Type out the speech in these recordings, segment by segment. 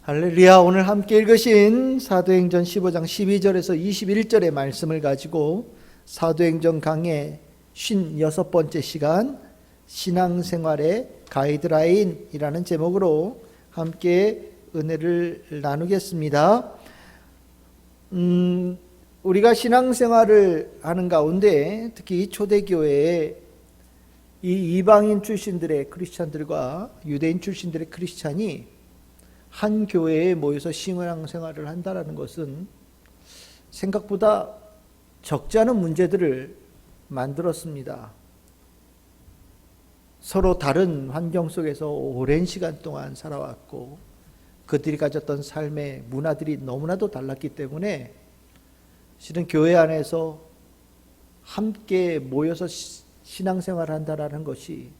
할렐루야. 오늘 함께 읽으신 사도행전 15장 12절에서 21절의 말씀을 가지고 사도행전 강의 56번째 시간 신앙생활의 가이드라인이라는 제목으로 함께 은혜를 나누겠습니다. 우리가 신앙생활을 하는 가운데 특히 초대교회에 이 이방인 출신들의 크리스찬들과 유대인 출신들의 크리스찬이 한 교회에 모여서 신앙생활을 한다는 것은 생각보다 적지 않은 문제들을 만들었습니다. 서로 다른 환경 속에서 오랜 시간 동안 살아왔고 그들이 가졌던 삶의 문화들이 너무나도 달랐기 때문에 실은 교회 안에서 함께 모여서 신앙생활을 한다는 것이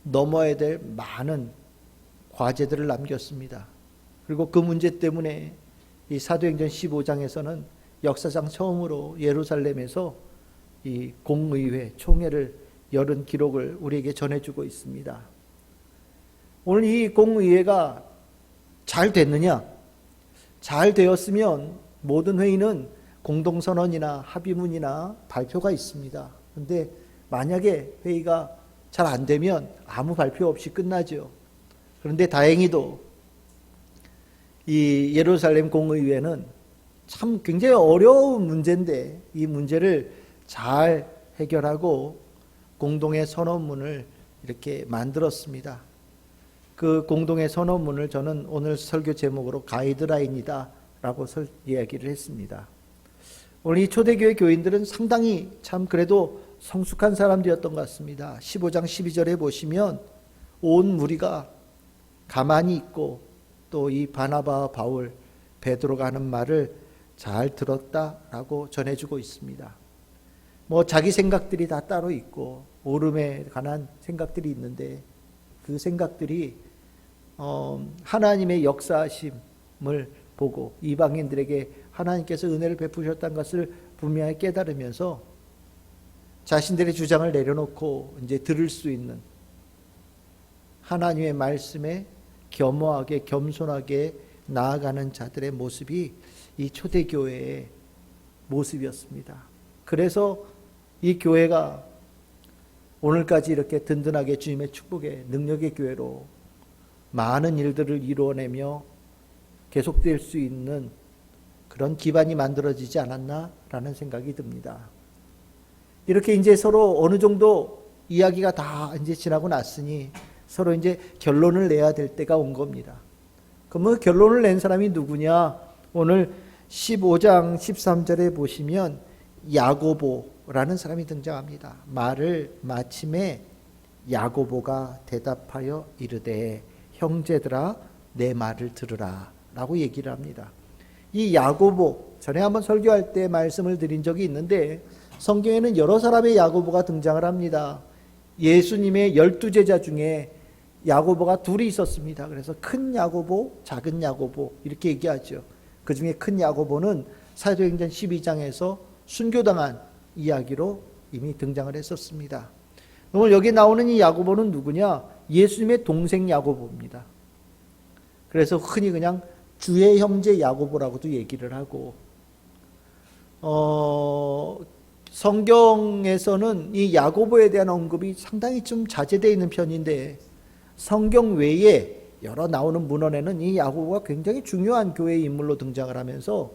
넘어야 될 많은 과제들을 남겼습니다. 그리고 그 문제 때문에 이 사도행전 15장에서는 역사상 처음으로 예루살렘에서 이 공의회, 총회를 열은 기록을 우리에게 전해주고 있습니다. 오늘 이 공의회가 잘 됐느냐? 잘 되었으면 모든 회의는 공동선언이나 합의문이나 발표가 있습니다. 그런데 만약에 회의가 잘 안 되면 아무 발표 없이 끝나죠. 그런데 다행히도 이 예루살렘 공의회는 참 굉장히 어려운 문제인데 이 문제를 잘 해결하고 공동의 선언문을 이렇게 만들었습니다. 그 공동의 선언문을 저는 오늘 설교 제목으로 가이드라인이다 라고 이야기를 했습니다. 오늘 이 초대교회 교인들은 상당히 참 그래도 성숙한 사람들이었던 것 같습니다. 15장 12절에 보시면 온 무리가 가만히 있고 또 이 바나바와 바울, 베드로가 하는 말을 잘 들었다라고 전해주고 있습니다. 뭐 자기 생각들이 다 따로 있고 오름에 관한 생각들이 있는데 그 생각들이 하나님의 역사하심을 보고 이방인들에게 하나님께서 은혜를 베푸셨다는 것을 분명히 깨달으면서 자신들의 주장을 내려놓고 이제 들을 수 있는 하나님의 말씀에 겸허하게 겸손하게 나아가는 자들의 모습이 이 초대교회의 모습이었습니다. 그래서 이 교회가 오늘까지 이렇게 든든하게 주님의 축복의 능력의 교회로 많은 일들을 이루어내며 계속될 수 있는 그런 기반이 만들어지지 않았나라는 생각이 듭니다. 이렇게 이제 서로 어느 정도 이야기가 다 이제 지나고 났으니 서로 이제 결론을 내야 될 때가 온 겁니다. 그러면 결론을 낸 사람이 누구냐? 오늘 15장 13절에 보시면 야고보라는 사람이 등장합니다. 말을 마침에 야고보가 대답하여 이르되 형제들아 내 말을 들으라 라고 얘기를 합니다. 이 야고보 전에 한번 설교할 때 말씀을 드린 적이 있는데 성경에는 여러 사람의 야고보가 등장을 합니다. 예수님의 12제자 중에 야고보가 둘이 있었습니다. 그래서 큰 야고보, 작은 야고보 이렇게 얘기하죠. 그 중에 큰 야고보는 사도행전 12장에서 순교당한 이야기로 이미 등장을 했었습니다. 오늘 여기 나오는 이 야고보는 누구냐? 예수님의 동생 야고보입니다. 그래서 흔히 그냥 주의 형제 야고보라고도 얘기를 하고 성경에서는 이 야고보에 대한 언급이 상당히 좀 자제되어 있는 편인데 성경 외에 여러 나오는 문헌에는 이 야고보가 굉장히 중요한 교회의 인물로 등장을 하면서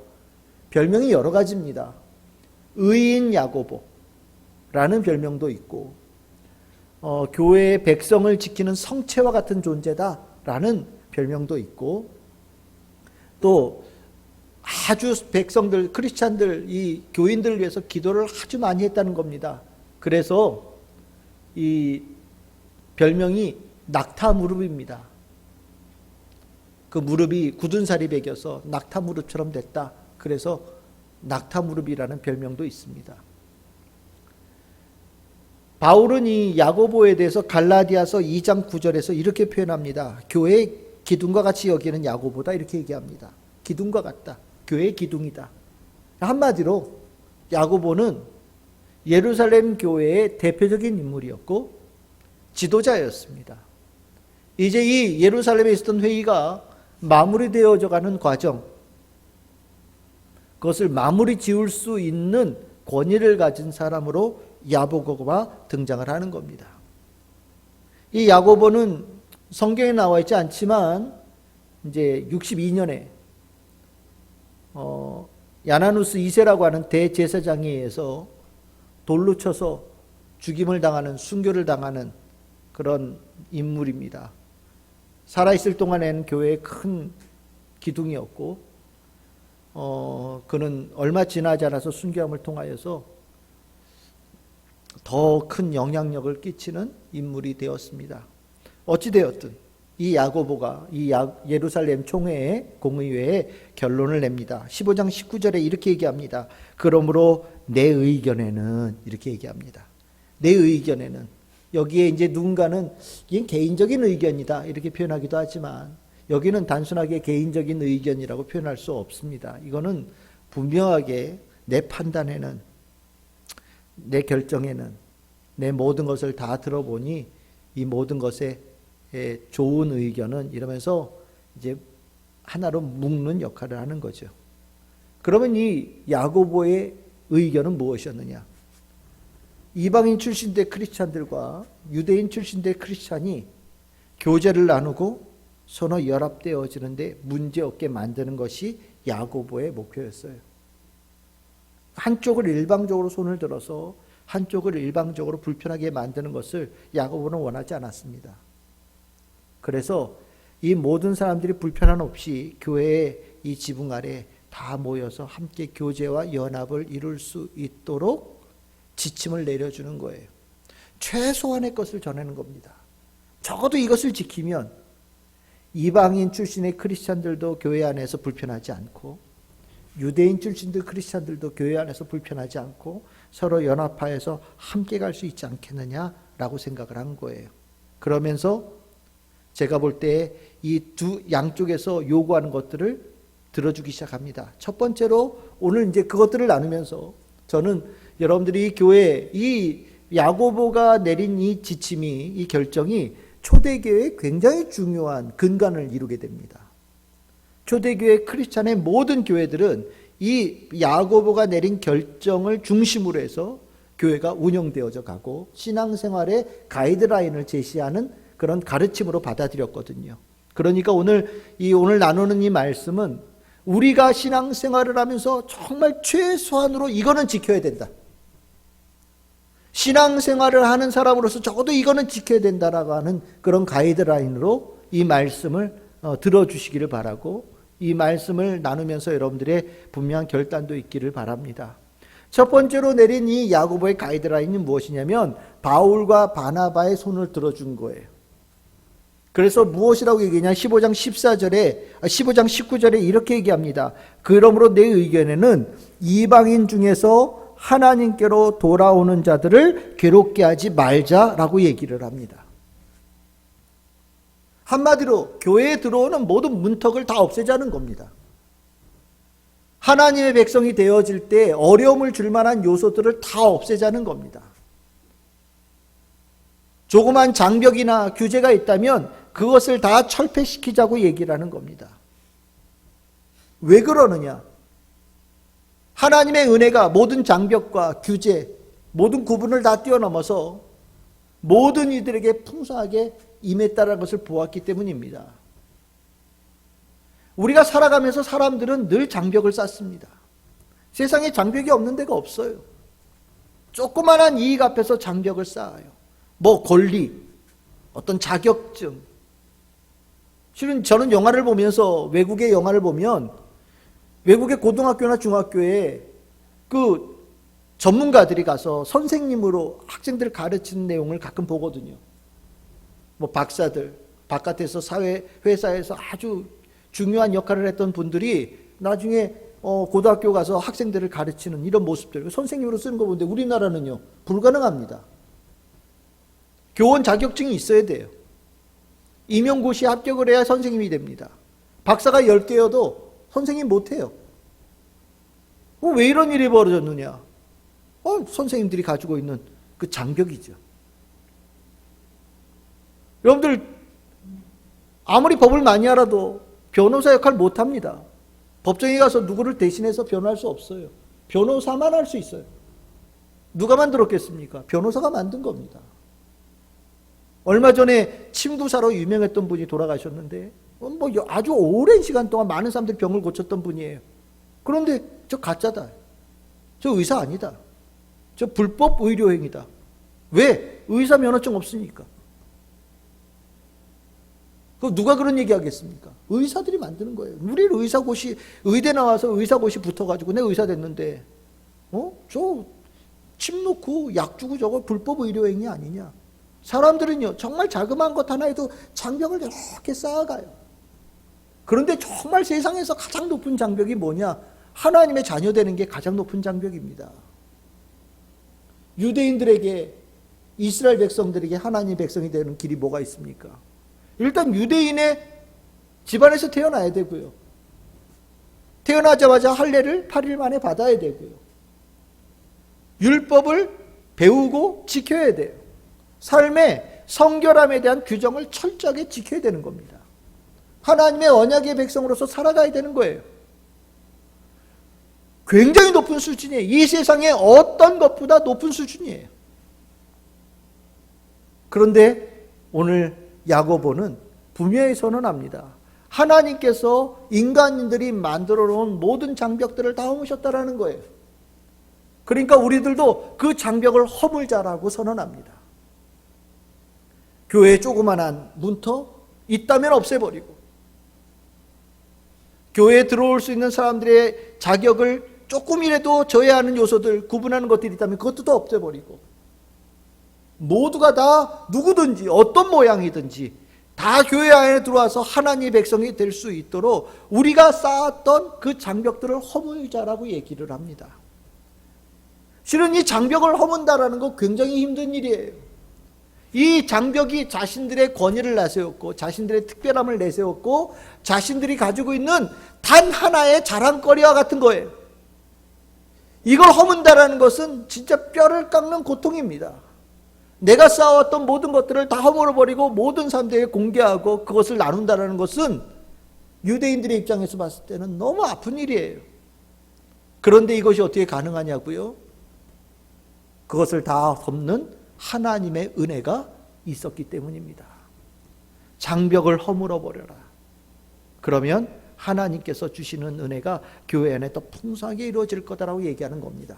별명이 여러 가지입니다. 의인 야고보라는 별명도 있고 교회의 백성을 지키는 성체와 같은 존재다라는 별명도 있고 또 아주 백성들, 크리스찬들, 이 교인들을 위해서 기도를 아주 많이 했다는 겁니다. 그래서 이 별명이 낙타 무릎입니다. 그 무릎이 굳은 살이 배겨서 낙타 무릎처럼 됐다. 그래서 낙타 무릎이라는 별명도 있습니다. 바울은 이 야고보에 대해서 갈라디아서 2장 9절에서 이렇게 표현합니다. 교회의 기둥과 같이 여기는 야고보다 이렇게 얘기합니다. 기둥과 같다. 교회의 기둥이다. 한마디로 야고보는 예루살렘 교회의 대표적인 인물이었고 지도자였습니다. 이제 이 예루살렘에 있었던 회의가 마무리되어져 가는 과정, 그것을 마무리 지을 수 있는 권위를 가진 사람으로 야고보가 등장을 하는 겁니다. 이 야고보는 성경에 나와 있지 않지만 이제 62년에 야나누스 2세라고 하는 대제사장에 의해서 돌로 쳐서 죽임을 당하는, 순교를 당하는 그런 인물입니다. 살아있을 동안에는 교회에 큰 기둥이었고 그는 얼마 지나지 않아서 순교함을 통하여서 더 큰 영향력을 끼치는 인물이 되었습니다. 어찌되었든 이 야고보가 이 예루살렘 총회의 공의회에 결론을 냅니다. 15장 19절에 이렇게 얘기합니다. 그러므로 내 의견에는, 이렇게 얘기합니다. 내 의견에는, 여기에 이제 누군가는 이게 개인적인 의견이다 이렇게 표현하기도 하지만 여기는 단순하게 개인적인 의견이라고 표현할 수 없습니다. 이거는 분명하게 내 판단에는, 내 결정에는, 내 모든 것을 다 들어보니 이 모든 것에 좋은 의견은, 이러면서 이제 하나로 묶는 역할을 하는 거죠. 그러면 이 야고보의 의견은 무엇이었느냐? 이방인 출신대 크리스찬들과 유대인 출신대 크리스찬이 교제를 나누고 서로 연합되어지는데 문제없게 만드는 것이 야고보의 목표였어요. 한쪽을 일방적으로 손을 들어서 한쪽을 일방적으로 불편하게 만드는 것을 야고보는 원하지 않았습니다. 그래서 이 모든 사람들이 불편함 없이 교회의 이 지붕 아래 다 모여서 함께 교제와 연합을 이룰 수 있도록 지침을 내려주는 거예요. 최소한의 것을 전하는 겁니다. 적어도 이것을 지키면 이방인 출신의 크리스찬들도 교회 안에서 불편하지 않고 유대인 출신들 크리스찬들도 교회 안에서 불편하지 않고 서로 연합하여서 함께 갈 수 있지 않겠느냐라고 생각을 한 거예요. 그러면서 제가 볼 때 이 두 양쪽에서 요구하는 것들을 들어주기 시작합니다. 첫 번째로 오늘 이제 그것들을 나누면서 저는 여러분들이 이 교회, 이 야고보가 내린 이 지침이, 이 결정이 초대교회에 굉장히 중요한 근간을 이루게 됩니다. 초대교회 크리스찬의 모든 교회들은 이 야고보가 내린 결정을 중심으로 해서 교회가 운영되어져 가고 신앙생활의 가이드라인을 제시하는 그런 가르침으로 받아들였거든요. 그러니까 오늘 나누는 이 말씀은 우리가 신앙생활을 하면서 정말 최소한으로 이거는 지켜야 된다. 신앙생활을 하는 사람으로서 적어도 이거는 지켜야 된다라고 하는 그런 가이드라인으로 이 말씀을 들어주시기를 바라고, 이 말씀을 나누면서 여러분들의 분명한 결단도 있기를 바랍니다. 첫 번째로 내린 이 야고보의 가이드라인이 무엇이냐면 바울과 바나바의 손을 들어준 거예요. 그래서 무엇이라고 얘기하냐? 15장 19절에 이렇게 얘기합니다. 그러므로 내 의견에는 이방인 중에서 하나님께로 돌아오는 자들을 괴롭게 하지 말자라고 얘기를 합니다. 한마디로 교회에 들어오는 모든 문턱을 다 없애자는 겁니다. 하나님의 백성이 되어질 때 어려움을 줄 만한 요소들을 다 없애자는 겁니다. 조그만 장벽이나 규제가 있다면 그것을 다 철폐시키자고 얘기를 하는 겁니다. 왜 그러느냐? 하나님의 은혜가 모든 장벽과 규제, 모든 구분을 다 뛰어넘어서 모든 이들에게 풍성하게 임했다는 것을 보았기 때문입니다. 우리가 살아가면서 사람들은 늘 장벽을 쌓습니다. 세상에 장벽이 없는 데가 없어요. 조그만한 이익 앞에서 장벽을 쌓아요. 뭐 권리, 어떤 자격증. 실은 저는 영화를 보면서, 외국의 영화를 보면 외국의 고등학교나 중학교에 그 전문가들이 가서 선생님으로 학생들을 가르치는 내용을 가끔 보거든요. 뭐 박사들, 바깥에서 회사에서 아주 중요한 역할을 했던 분들이 나중에 고등학교 가서 학생들을 가르치는 이런 모습들, 선생님으로 쓰는 거 보는데 우리나라는요, 불가능합니다. 교원 자격증이 있어야 돼요. 임용고시에 합격을 해야 선생님이 됩니다. 박사가 10개여도 선생님 못해요. 왜 이런 일이 벌어졌느냐? 선생님들이 가지고 있는 그 장벽이죠. 여러분들 아무리 법을 많이 알아도 변호사 역할 못합니다. 법정에 가서 누구를 대신해서 변호할 수 없어요. 변호사만 할 수 있어요. 누가 만들었겠습니까? 변호사가 만든 겁니다. 얼마 전에 침구사로 유명했던 분이 돌아가셨는데 뭐 아주 오랜 시간 동안 많은 사람들이 병을 고쳤던 분이에요. 그런데 저 가짜다. 저 의사 아니다. 저 불법 의료행위다. 왜? 의사 면허증 없으니까. 그럼 누가 그런 얘기 하겠습니까? 의사들이 만드는 거예요. 우리 의사고시, 의대 나와서 의사고시 붙어가지고 내 의사 됐는데, 저 침 놓고 약 주고 저거 불법 의료행위 아니냐. 사람들은요, 정말 자그마한 것 하나에도 장벽을 이렇게 쌓아가요. 그런데 정말 세상에서 가장 높은 장벽이 뭐냐? 하나님의 자녀 되는 게 가장 높은 장벽입니다. 유대인들에게, 이스라엘 백성들에게 하나님의 백성이 되는 길이 뭐가 있습니까? 일단 유대인의 집안에서 태어나야 되고요. 태어나자마자 할례를 8일 만에 받아야 되고요. 율법을 배우고 지켜야 돼요. 삶의 성결함에 대한 규정을 철저하게 지켜야 되는 겁니다. 하나님의 언약의 백성으로서 살아가야 되는 거예요. 굉장히 높은 수준이에요. 이 세상의 어떤 것보다 높은 수준이에요. 그런데 오늘 야고보는 분명히 선언합니다. 하나님께서 인간들이 만들어 놓은 모든 장벽들을 다 허무셨다라는 거예요. 그러니까 우리들도 그 장벽을 허물자라고 선언합니다. 교회에 조그만한 문터 있다면 없애버리고, 교회에 들어올 수 있는 사람들의 자격을 조금이라도 저해하는 요소들, 구분하는 것들이 있다면 그것도 다 없애버리고, 모두가 다 누구든지 어떤 모양이든지 다 교회 안에 들어와서 하나님의 백성이 될 수 있도록 우리가 쌓았던 그 장벽들을 허물자라고 얘기를 합니다. 실은 이 장벽을 허문다라는 거 굉장히 힘든 일이에요. 이 장벽이 자신들의 권위를 내세웠고 자신들의 특별함을 내세웠고 자신들이 가지고 있는 단 하나의 자랑거리와 같은 거예요. 이걸 허문다라는 것은 진짜 뼈를 깎는 고통입니다. 내가 쌓아왔던 모든 것들을 다 허물어버리고 모든 사람들에게 공개하고 그것을 나눈다라는 것은 유대인들의 입장에서 봤을 때는 너무 아픈 일이에요. 그런데 이것이 어떻게 가능하냐고요? 그것을 다 덮는 하나님의 은혜가 있었기 때문입니다. 장벽을 허물어버려라. 그러면 하나님께서 주시는 은혜가 교회 안에 더 풍성하게 이루어질 거다라고 얘기하는 겁니다.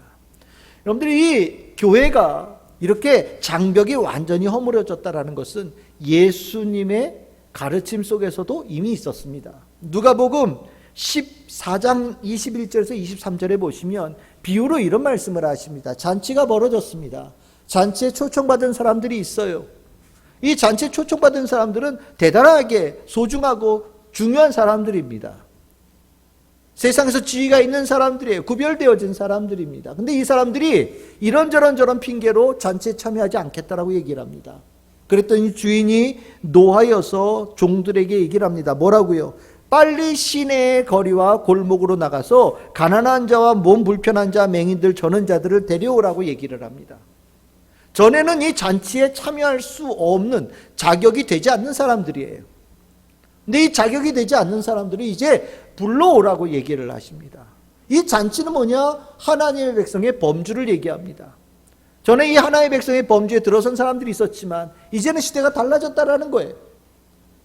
여러분들이 이 교회가 이렇게 장벽이 완전히 허물어졌다라는 것은 예수님의 가르침 속에서도 이미 있었습니다. 누가복음 14장 21절에서 23절에 보시면 비유로 이런 말씀을 하십니다. 잔치가 벌어졌습니다. 잔치에 초청받은 사람들이 있어요. 이 잔치에 초청받은 사람들은 대단하게 소중하고 중요한 사람들입니다. 세상에서 지위가 있는 사람들이에요. 구별되어진 사람들입니다. 근데 이 사람들이 이런저런 저런 핑계로 잔치에 참여하지 않겠다라고 얘기를 합니다. 그랬더니 주인이 노하여서 종들에게 얘기를 합니다. 뭐라고요? 빨리 시내의 거리와 골목으로 나가서 가난한 자와 몸 불편한 자, 맹인들, 저는 자들을 데려오라고 얘기를 합니다. 전에는 이 잔치에 참여할 수 없는, 자격이 되지 않는 사람들이에요. 근데 이 자격이 되지 않는 사람들이 이제 불러오라고 얘기를 하십니다. 이 잔치는 뭐냐? 하나님의 백성의 범주를 얘기합니다. 전에 이 하나님의 백성의 범주에 들어선 사람들이 있었지만 이제는 시대가 달라졌다라는 거예요.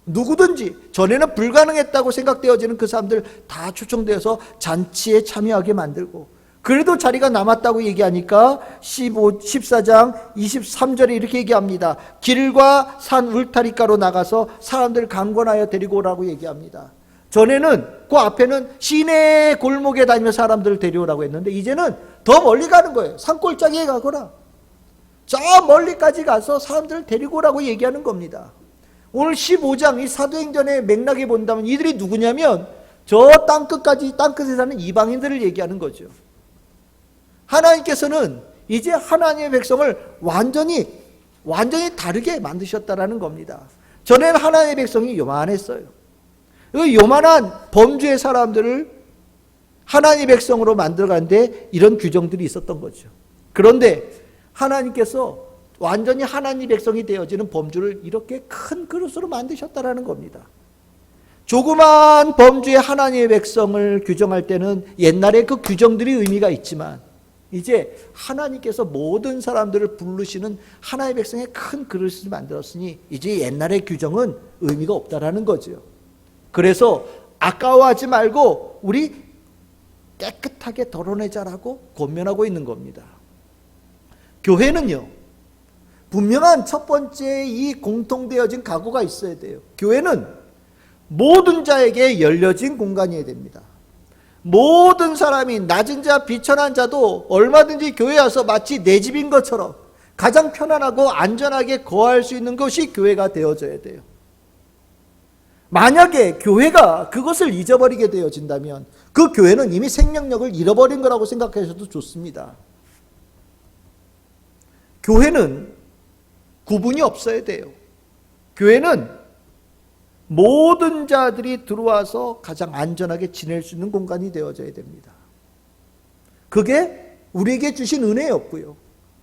누구든지 전에는 불가능했다고 생각되어지는 그 사람들 다 초청되어서 잔치에 참여하게 만들고, 그래도 자리가 남았다고 얘기하니까 14장 23절에 이렇게 얘기합니다. 길과 산 울타리가로 나가서 사람들 강권하여 데리고 오라고 얘기합니다. 전에는 그 앞에는 시내 골목에 다니며 사람들을 데려오라고 했는데 이제는 더 멀리 가는 거예요. 산골짜기에 가거나 저 멀리까지 가서 사람들을 데리고 오라고 얘기하는 겁니다. 오늘 15장 이 사도행전의 맥락에 본다면 이들이 누구냐면 저 땅끝까지, 땅끝에 사는 이방인들을 얘기하는 거죠. 하나님께서는 이제 하나님의 백성을 완전히 다르게 만드셨다라는 겁니다. 전에는 하나님의 백성이 요만했어요. 요만한 범주의 사람들을 하나님의 백성으로 만들어가는데 이런 규정들이 있었던 거죠. 그런데 하나님께서 완전히 하나님 백성이 되어지는 범주를 이렇게 큰 그릇으로 만드셨다라는 겁니다. 조그만 범주의 하나님의 백성을 규정할 때는 옛날에 그 규정들이 의미가 있지만 이제 하나님께서 모든 사람들을 부르시는 하나님의 백성의 큰 그릇을 만들었으니 이제 옛날의 규정은 의미가 없다라는 거죠. 그래서 아까워하지 말고 우리 깨끗하게 덜어내자라고 권면하고 있는 겁니다. 교회는요, 분명한 첫 번째 이 공통되어진 각오가 있어야 돼요. 교회는 모든 자에게 열려진 공간이어야 됩니다. 모든 사람이 낮은 자, 비천한 자도 얼마든지 교회에 와서 마치 내 집인 것처럼 가장 편안하고 안전하게 거할 수 있는 것이 교회가 되어져야 돼요. 만약에 교회가 그것을 잊어버리게 되어진다면 그 교회는 이미 생명력을 잃어버린 거라고 생각하셔도 좋습니다. 교회는 구분이 없어야 돼요. 교회는 모든 자들이 들어와서 가장 안전하게 지낼 수 있는 공간이 되어져야 됩니다. 그게 우리에게 주신 은혜였고요.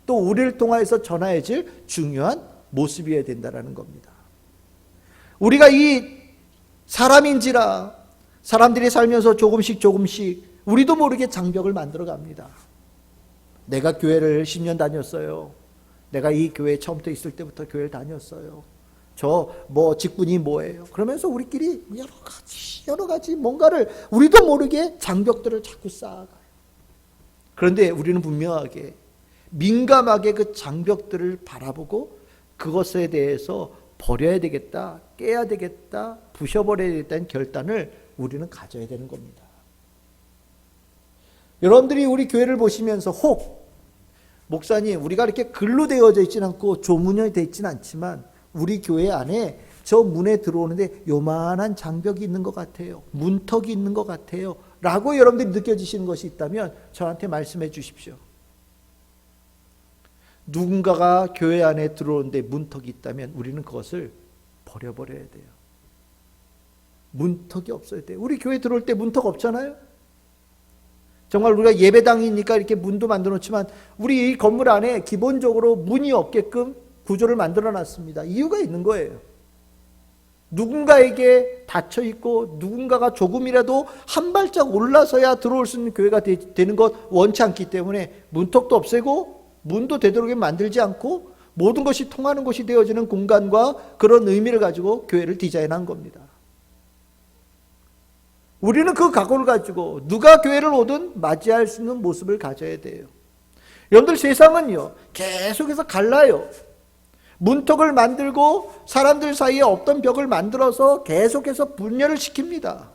또 우리를 통하여서 전하여질 중요한 모습이어야 된다는 겁니다. 우리가 이 사람인지라 사람들이 살면서 조금씩 우리도 모르게 장벽을 만들어 갑니다. 내가 교회를 10년 다녔어요. 내가 이 교회에 처음부터 있을 때부터 교회를 다녔어요. 저 직분이 뭐예요? 그러면서 우리끼리 여러 가지 뭔가를 우리도 모르게 장벽들을 자꾸 쌓아가요. 그런데 우리는 분명하게 민감하게 그 장벽들을 바라보고 그것에 대해서 버려야 되겠다, 깨야 되겠다, 부셔버려야 되겠다는 결단을 우리는 가져야 되는 겁니다. 여러분들이 우리 교회를 보시면서 혹 목사님, 우리가 이렇게 글로 되어져 있지는 않고 조문이 되어 있지는 않지만 우리 교회 안에 저 문에 들어오는데 요만한 장벽이 있는 것 같아요. 문턱이 있는 것 같아요. 라고 여러분들이 느껴지시는 것이 있다면 저한테 말씀해 주십시오. 누군가가 교회 안에 들어오는데 문턱이 있다면 우리는 그것을 버려버려야 돼요. 문턱이 없어야 돼요. 우리 교회 들어올 때 문턱 없잖아요. 정말 우리가 예배당이니까 이렇게 문도 만들어 놓지만 우리 이 건물 안에 기본적으로 문이 없게끔 구조를 만들어 놨습니다. 이유가 있는 거예요. 누군가에게 닫혀 있고 누군가가 조금이라도 한 발짝 올라서야 들어올 수 있는 교회가 되는 것 원치 않기 때문에 문턱도 없애고 문도 되도록이면 만들지 않고 모든 것이 통하는 곳이 되어지는 공간과 그런 의미를 가지고 교회를 디자인한 겁니다. 우리는 그 각오를 가지고 누가 교회를 오든 맞이할 수 있는 모습을 가져야 돼요. 여러분들 세상은요 계속해서 갈라요. 문턱을 만들고 사람들 사이에 없던 벽을 만들어서 계속해서 분열을 시킵니다.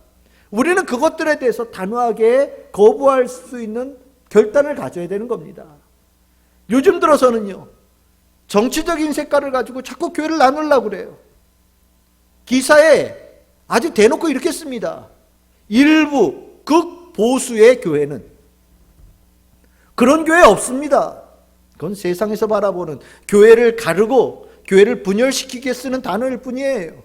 우리는 그것들에 대해서 단호하게 거부할 수 있는 결단을 가져야 되는 겁니다. 요즘 들어서는요 정치적인 색깔을 가지고 자꾸 교회를 나누려고 그래요. 기사에 아주 대놓고 이렇게 씁니다. 일부 극보수의 교회는. 그런 교회 없습니다. 그건 세상에서 바라보는 교회를 가르고 교회를 분열시키게 쓰는 단어일 뿐이에요.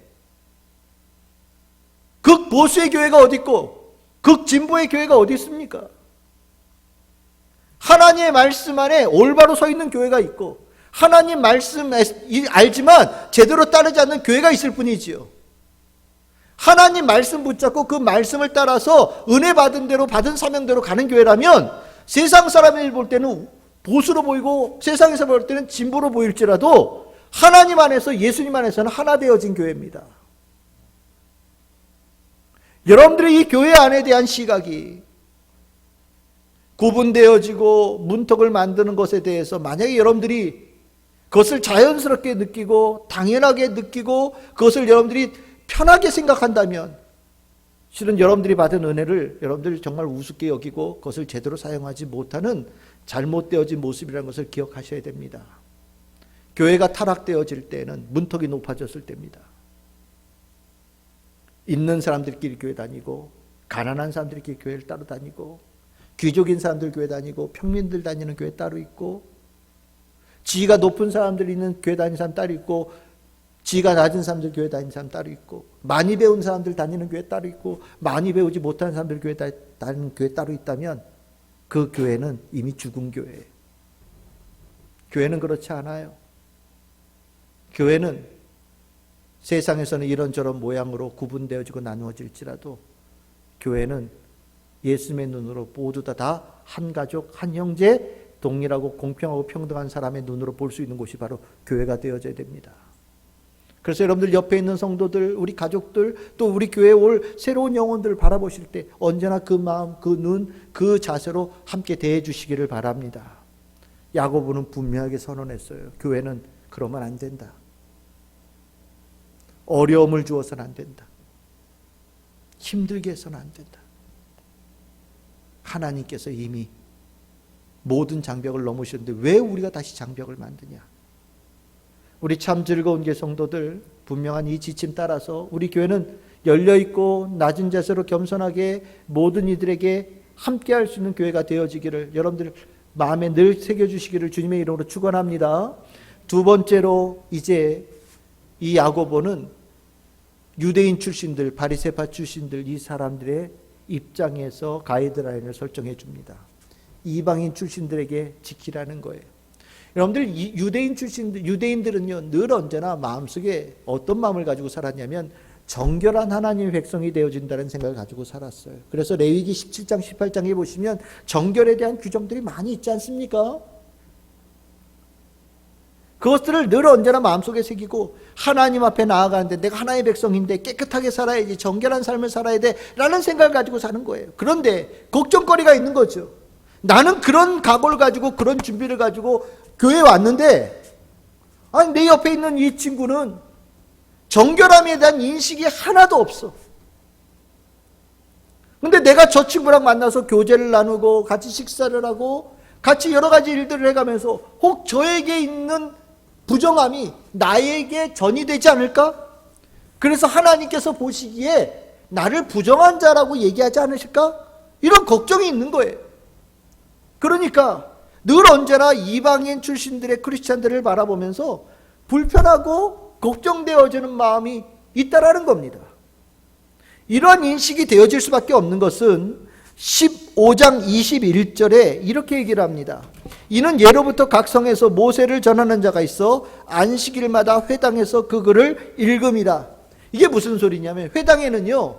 극보수의 교회가 어디 있고 극진보의 교회가 어디 있습니까? 하나님의 말씀 안에 올바로 서 있는 교회가 있고 하나님 말씀 알지만 제대로 따르지 않는 교회가 있을 뿐이지요. 하나님 말씀 붙잡고 그 말씀을 따라서 은혜 받은 대로 받은 사명대로 가는 교회라면 세상 사람이 볼 때는 보수로 보이고 세상에서 볼 때는 진보로 보일지라도 하나님 안에서 예수님 안에서는 하나 되어진 교회입니다. 여러분들의 이 교회 안에 대한 시각이 구분되어지고 문턱을 만드는 것에 대해서 만약에 여러분들이 그것을 자연스럽게 느끼고 당연하게 느끼고 그것을 여러분들이 편하게 생각한다면 실은 여러분들이 받은 은혜를 여러분들이 정말 우습게 여기고 그것을 제대로 사용하지 못하는 잘못되어진 모습이라는 것을 기억하셔야 됩니다. 교회가 타락되어질 때는 문턱이 높아졌을 때입니다. 있는 사람들끼리 교회 다니고 가난한 사람들끼리 교회를 따로 다니고 귀족인 사람들 교회 다니고 평민들 다니는 교회 따로 있고 지위가 높은 사람들 있는 교회 다니는 사람 따로 있고 지위가 낮은 사람들 교회 다니는 사람 따로 있고 많이 배운 사람들 다니는 교회 따로 있고 많이 배우지 못한 사람들 교회 다니는 교회 따로 있다면 그 교회는 이미 죽은 교회예요. 교회는 그렇지 않아요. 교회는 세상에서는 이런저런 모양으로 구분되어지고 나누어질지라도 교회는 예수님의 눈으로 모두 다 한 가족, 한 형제, 동일하고 공평하고 평등한 사람의 눈으로 볼 수 있는 곳이 바로 교회가 되어져야 됩니다. 그래서 여러분들 옆에 있는 성도들, 우리 가족들, 또 우리 교회에 올 새로운 영혼들을 바라보실 때 언제나 그 마음, 그 눈, 그 자세로 함께 대해 주시기를 바랍니다. 야고보는 분명하게 선언했어요. 교회는 그러면 안 된다. 어려움을 주어서는 안 된다. 힘들게 해서는 안 된다. 하나님께서 이미 모든 장벽을 넘으셨는데 왜 우리가 다시 장벽을 만드냐? 우리 참 즐거운 교 성도들, 분명한 이 지침 따라서 우리 교회는 열려있고 낮은 자세로 겸손하게 모든 이들에게 함께 할 수 있는 교회가 되어지기를 여러분들 마음에 늘 새겨주시기를 주님의 이름으로 축원합니다. 두 번째로 이제 이 야고보는 유대인 출신들, 바리새파 출신들 이 사람들의 입장에서 가이드라인을 설정해 줍니다. 이방인 출신들에게 지키라는 거예요. 여러분들 유대인 출신들, 유대인들은요 늘 언제나 마음속에 어떤 마음을 가지고 살았냐면 정결한 하나님의 백성이 되어진다는 생각을 가지고 살았어요. 그래서 레위기 17장 18장에 보시면 정결에 대한 규정들이 많이 있지 않습니까? 그것들을 늘 언제나 마음속에 새기고 하나님 앞에 나아가는데 내가 하나님의 백성인데 깨끗하게 살아야지, 정결한 삶을 살아야 돼 라는 생각을 가지고 사는 거예요. 그런데 걱정거리가 있는 거죠. 나는 그런 각오를 가지고 그런 준비를 가지고 교회에 왔는데 아니 내 옆에 있는 이 친구는 정결함에 대한 인식이 하나도 없어. 근데 내가 저 친구랑 만나서 교제를 나누고 같이 식사를 하고 같이 여러 가지 일들을 해가면서 혹 저에게 있는 부정함이 나에게 전이되지 않을까? 그래서 하나님께서 보시기에 나를 부정한 자라고 얘기하지 않으실까? 이런 걱정이 있는 거예요. 그러니까 늘 언제나 이방인 출신들의 크리스찬들을 바라보면서 불편하고 걱정되어지는 마음이 있다라는 겁니다. 이러한 인식이 되어질 수밖에 없는 것은 15장 21절에 이렇게 얘기를 합니다. 이는 예로부터 각 성에서 모세를 전하는 자가 있어 안식일마다 회당에서 그 글을 읽음이라. 이게 무슨 소리냐면 회당에는요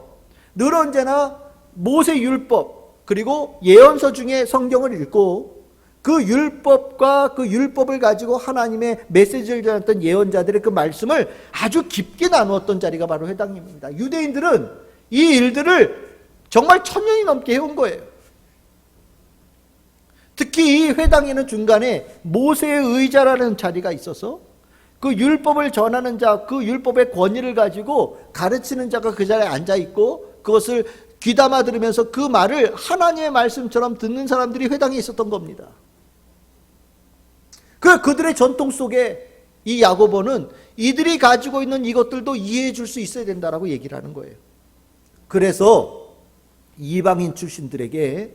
늘 언제나 모세 율법 그리고 예언서 중에 성경을 읽고 그 율법과 그 율법을 가지고 하나님의 메시지를 전했던 예언자들의 그 말씀을 아주 깊게 나누었던 자리가 바로 회당입니다. 유대인들은 이 일들을 정말 1000년이 넘게 해온 거예요. 특히 이 회당에는 중간에 모세의 의자라는 자리가 있어서 그 율법을 전하는 자, 그 율법의 권위를 가지고 가르치는 자가 그 자리에 앉아 있고 그것을 귀담아 들으면서 그 말을 하나님의 말씀처럼 듣는 사람들이 회당에 있었던 겁니다. 그들의 전통 속에 이 야고보는 이들이 가지고 있는 이것들도 이해해 줄 수 있어야 된다라고 얘기를 하는 거예요. 그래서 이방인 출신들에게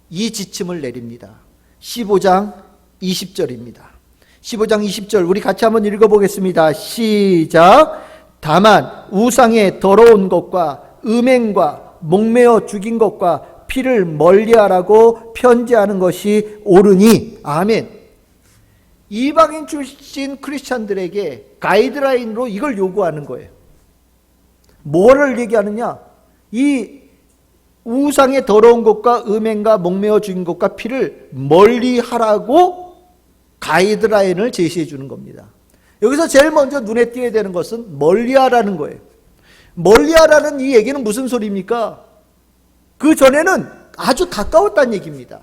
이 지침을 내립니다. 15장 20절입니다. 15장 20절 우리 같이 한번 읽어보겠습니다. 시작. 다만 우상의 더러운 것과 음행과 목매어 죽인 것과 피를 멀리하라고 편지하는 것이 옳으니. 아멘. 이방인 출신 크리스찬들에게 가이드라인으로 이걸 요구하는 거예요. 뭐를 얘기하느냐? 이 우상의 더러운 것과 음행과 목매어 죽인 것과 피를 멀리하라고 가이드라인을 제시해 주는 겁니다. 여기서 제일 먼저 눈에 띄어야 되는 것은 멀리하라는 거예요. 멀리하라는 이 얘기는 무슨 소리입니까? 그 전에는 아주 가까웠다는 얘기입니다.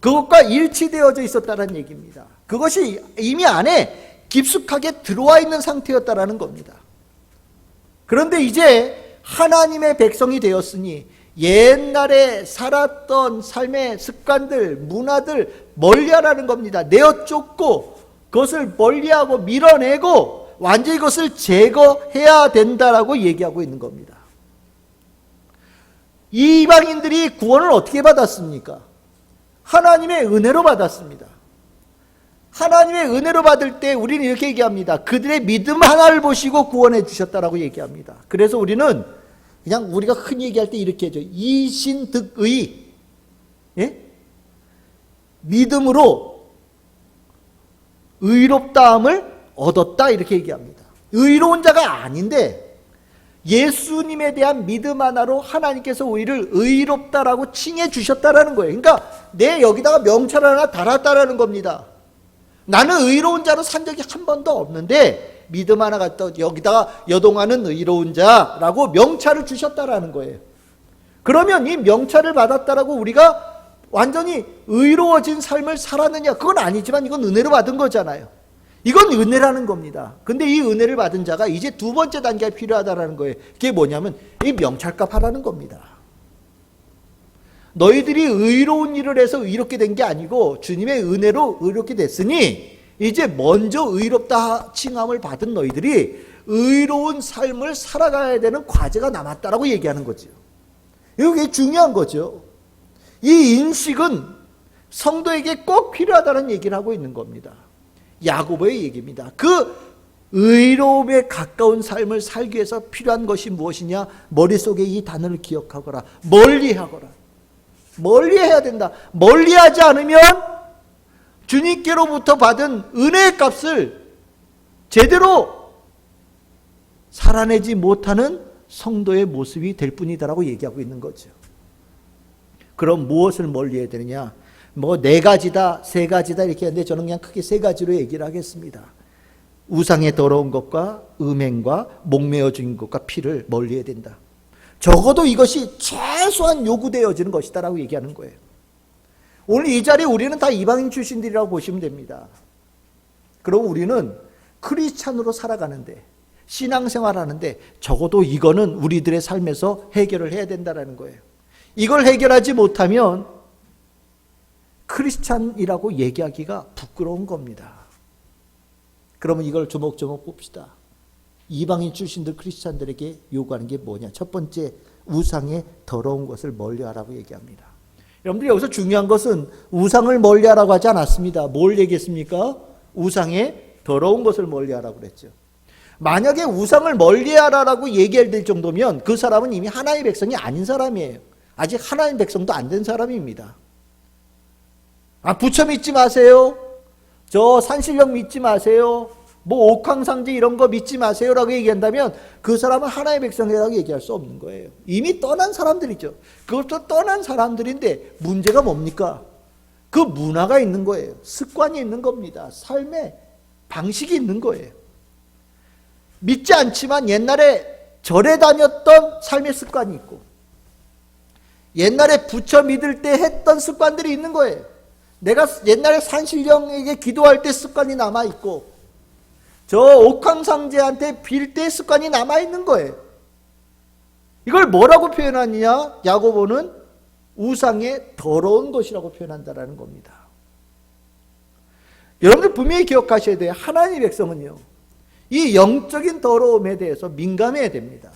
그것과 일치되어져 있었다는 얘기입니다. 그것이 이미 안에 깊숙하게 들어와 있는 상태였다는 겁니다. 그런데 이제 하나님의 백성이 되었으니 옛날에 살았던 삶의 습관들, 문화들 멀리하라는 겁니다. 내어 쫓고 그것을 멀리하고 밀어내고 완전히 그것을 제거해야 된다라고 얘기하고 있는 겁니다. 이방인들이 구원을 어떻게 받았습니까? 하나님의 은혜로 받았습니다. 하나님의 은혜로 받을 때 우리는 이렇게 얘기합니다. 그들의 믿음 하나를 보시고 구원해 주셨다라고 얘기합니다. 그래서 우리는 그냥 우리가 흔히 얘기할 때 이렇게 하죠. 이신득의, 예? 믿음으로 의롭다함을 얻었다 이렇게 얘기합니다. 의로운 자가 아닌데 예수님에 대한 믿음 하나로 하나님께서 우리를 의롭다라고 칭해 주셨다라는 거예요. 그러니까 내 여기다가 명찰 하나 달았다라는 겁니다. 나는 의로운 자로 산 적이 한 번도 없는데 믿음 하나 갖다 여기다가 여동하는 의로운 자라고 명찰을 주셨다라는 거예요. 그러면 이 명찰을 받았다라고 우리가 완전히 의로워진 삶을 살았느냐? 그건 아니지만 이건 은혜로 받은 거잖아요. 이건 은혜라는 겁니다. 근데 이 은혜를 받은 자가 이제 두 번째 단계가 필요하다라는 거예요. 그게 뭐냐면 이 명찰값 하라는 겁니다. 너희들이 의로운 일을 해서 의롭게 된 게 아니고 주님의 은혜로 의롭게 됐으니 이제 먼저 의롭다 칭함을 받은 너희들이 의로운 삶을 살아가야 되는 과제가 남았다라고 얘기하는 거죠. 이게 중요한 거죠. 이 인식은 성도에게 꼭 필요하다는 얘기를 하고 있는 겁니다. 야고보의 얘기입니다. 그 의로움에 가까운 삶을 살기 위해서 필요한 것이 무엇이냐? 머릿속에 이 단어를 기억하거라. 멀리하거라. 멀리해야 된다. 멀리하지 않으면 주님께로부터 받은 은혜의 값을 제대로 살아내지 못하는 성도의 모습이 될 뿐이다라고 얘기하고 있는 거죠. 그럼 무엇을 멀리해야 되느냐? 뭐 네 가지다, 세 가지다 이렇게 하는데 저는 그냥 크게 세 가지로 얘기를 하겠습니다. 우상의 더러운 것과 음행과 목매어 죽인 것과 피를 멀리해야 된다. 적어도 이것이 최소한 요구되어지는 것이다라고 얘기하는 거예요. 오늘 이 자리에 우리는 다 이방인 출신들이라고 보시면 됩니다. 그럼 우리는 크리스찬으로 살아가는데 신앙생활하는데 적어도 이거는 우리들의 삶에서 해결을 해야 된다는 거예요. 이걸 해결하지 못하면 크리스찬이라고 얘기하기가 부끄러운 겁니다. 그러면 이걸 조목조목 봅시다. 이방인 출신들 크리스찬들에게 요구하는 게 뭐냐? 첫 번째, 우상의 더러운 것을 멀리하라고 얘기합니다. 여러분들 여기서 중요한 것은 우상을 멀리하라고 하지 않았습니다. 뭘 얘기했습니까? 우상의 더러운 것을 멀리하라고 그랬죠. 만약에 우상을 멀리하라고 얘기할 될 정도면 그 사람은 이미 하나님의 백성이 아닌 사람이에요. 아직 하나님의 백성도 안 된 사람입니다. 부처 믿지 마세요. 저 산신령 믿지 마세요. 뭐 옥황상제 이런 거 믿지 마세요라고 얘기한다면 그 사람은 하나님의 백성이라고 얘기할 수 없는 거예요. 이미 떠난 사람들이죠. 그것도 떠난 사람들인데 문제가 뭡니까? 그 문화가 있는 거예요. 습관이 있는 겁니다. 삶의 방식이 있는 거예요. 믿지 않지만 옛날에 절에 다녔던 삶의 습관이 있고 옛날에 부처 믿을 때 했던 습관들이 있는 거예요. 내가 옛날에 산신령에게 기도할 때 습관이 남아있고 저 옥황상제한테 빌 때 습관이 남아있는 거예요. 이걸 뭐라고 표현하느냐? 야고보는 우상의 더러운 것이라고 표현한다는 겁니다. 여러분들 분명히 기억하셔야 돼요. 하나님의 백성은요, 이 영적인 더러움에 대해서 민감해야 됩니다.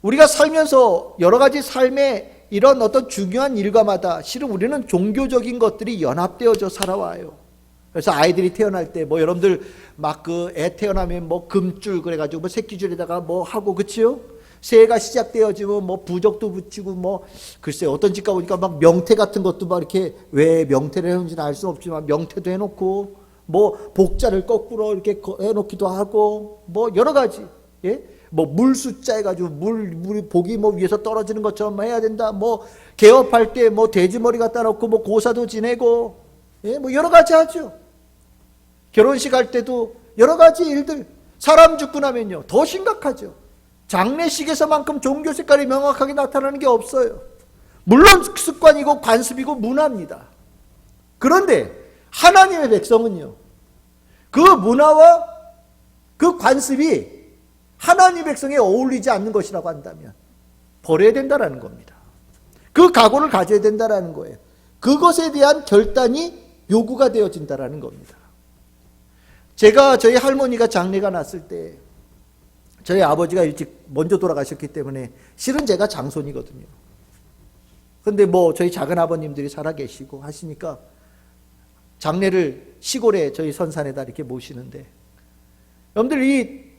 우리가 살면서 여러 가지 삶의 이런 어떤 중요한 일과마다 실은 우리는 종교적인 것들이 연합되어져 살아와요. 그래서 아이들이 태어날 때 뭐 여러분들 막 그 애 태어나면 뭐 금줄 그래가지고 뭐 새끼줄에다가 뭐 하고 그치요? 새해가 시작되어지면 뭐 부적도 붙이고 뭐 글쎄 어떤 집 가보니까 막 명태 같은 것도 막 이렇게 왜 명태를 해놓은지는 알 수 없지만 명태도 해놓고 뭐 복자를 거꾸로 이렇게 해놓기도 하고 뭐 여러 가지 예? 뭐 물 숫자 해가지고 물이 복이 뭐 위에서 떨어지는 것처럼 해야 된다. 뭐 개업할 때 뭐 돼지머리 갖다 놓고 뭐 고사도 지내고 예? 뭐 여러 가지 하죠. 결혼식 할 때도 여러 가지 일들. 사람 죽고 나면요 더 심각하죠. 장례식에서만큼 종교 색깔이 명확하게 나타나는 게 없어요. 물론 습관이고 관습이고 문화입니다. 그런데 하나님의 백성은요, 그 문화와 그 관습이 하나님의 백성에 어울리지 않는 것이라고 한다면 버려야 된다는 겁니다. 그 각오를 가져야 된다는 거예요. 그것에 대한 결단이 요구가 되어진다는 겁니다. 제가 저희 할머니가 장례가 났을 때 저희 아버지가 일찍 먼저 돌아가셨기 때문에 실은 제가 장손이거든요. 근데 뭐 저희 작은 아버님들이 살아계시고 하시니까 장례를 시골에 저희 선산에다 이렇게 모시는데 여러분들 이